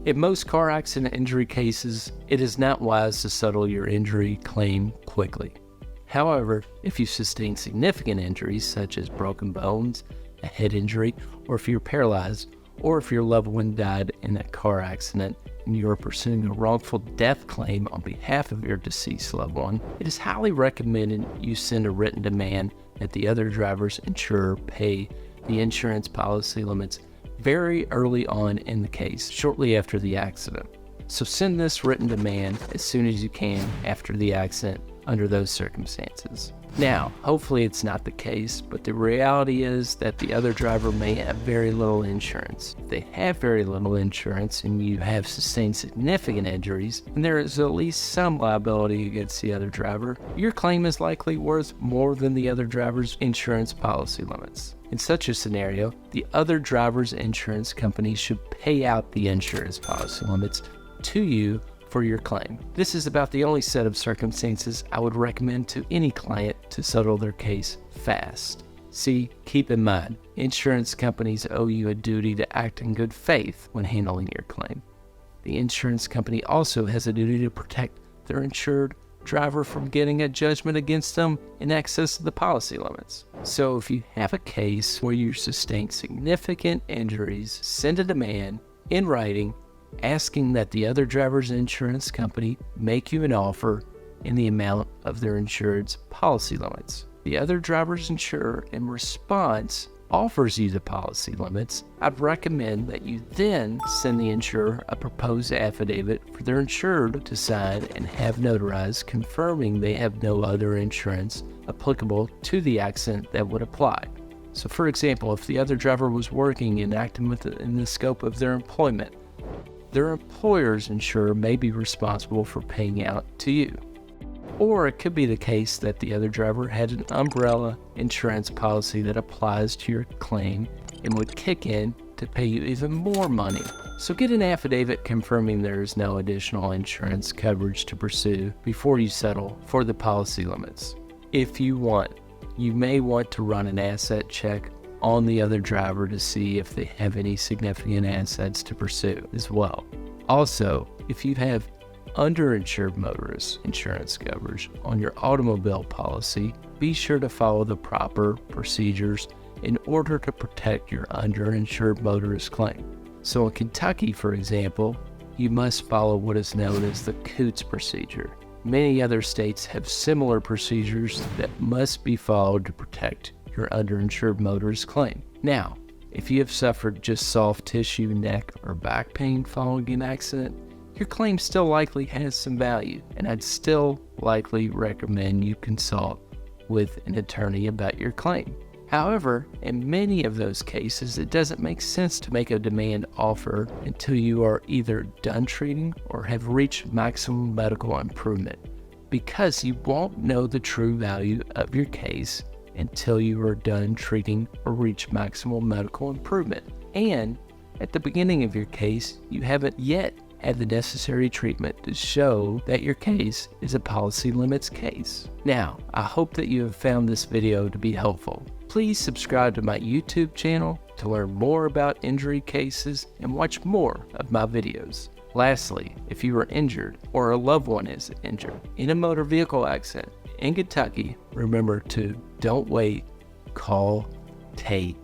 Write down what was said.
In most car accident injury cases, it is not wise to settle your injury claim quickly. However, if you sustain significant injuries such as broken bones, a head injury, or if you're paralyzed, or if your loved one died in a car accident and you are pursuing a wrongful death claim on behalf of your deceased loved one, it is highly recommended you send a written demand that the other driver's insurer pay the insurance policy limits very early on in the case, shortly after the accident. So send this written demand as soon as you can after the accident under those circumstances. Now, hopefully it's not the case, but the reality is that the other driver may have very little insurance. If they have very little insurance and you have sustained significant injuries, and there is at least some liability against the other driver, your claim is likely worth more than the other driver's insurance policy limits. In such a scenario, the other driver's insurance company should pay out the insurance policy limits to you for your claim. This is about the only set of circumstances I would recommend to any client to settle their case fast. See, keep in mind, insurance companies owe you a duty to act in good faith when handling your claim. The insurance company also has a duty to protect their insured driver from getting a judgment against them in excess of the policy limits. So if you have a case where you sustain significant injuries, send a demand in writing asking that the other driver's insurance company make you an offer in the amount of their insured's policy limits. The other driver's insurer, in response, offers you the policy limits. I'd recommend that you then send the insurer a proposed affidavit for their insured to sign and have notarized, confirming they have no other insurance applicable to the accident that would apply. So for example, if the other driver was working and acting within the scope of their employment, their employer's insurer may be responsible for paying out to you. Or it could be the case that the other driver had an umbrella insurance policy that applies to your claim and would kick in to pay you even more money. So get an affidavit confirming there is no additional insurance coverage to pursue before you settle for the policy limits. If you want, you may want to run an asset check on the other driver to see if they have any significant assets to pursue as well. Also, if you have underinsured motorist insurance coverage on your automobile policy, be sure to follow the proper procedures in order to protect your underinsured motorist claim. So in Kentucky, for example, you must follow what is known as the Coots procedure. Many other states have similar procedures that must be followed to protect your underinsured motorist claim. Now, if you have suffered just soft tissue, neck, or back pain following an accident, your claim still likely has some value, and I'd still likely recommend you consult with an attorney about your claim. However, in many of those cases, it doesn't make sense to make a demand offer until you are either done treating or have reached maximum medical improvement, because you won't know the true value of your case until you are done treating or reach maximal medical improvement. And at the beginning of your case, you haven't yet had the necessary treatment to show that your case is a policy limits case. Now, I hope that you have found this video to be helpful. Please subscribe to my YouTube channel to learn more about injury cases and watch more of my videos. Lastly, if you are injured or a loved one is injured in a motor vehicle accident in Kentucky, remember to don't wait, call Tate.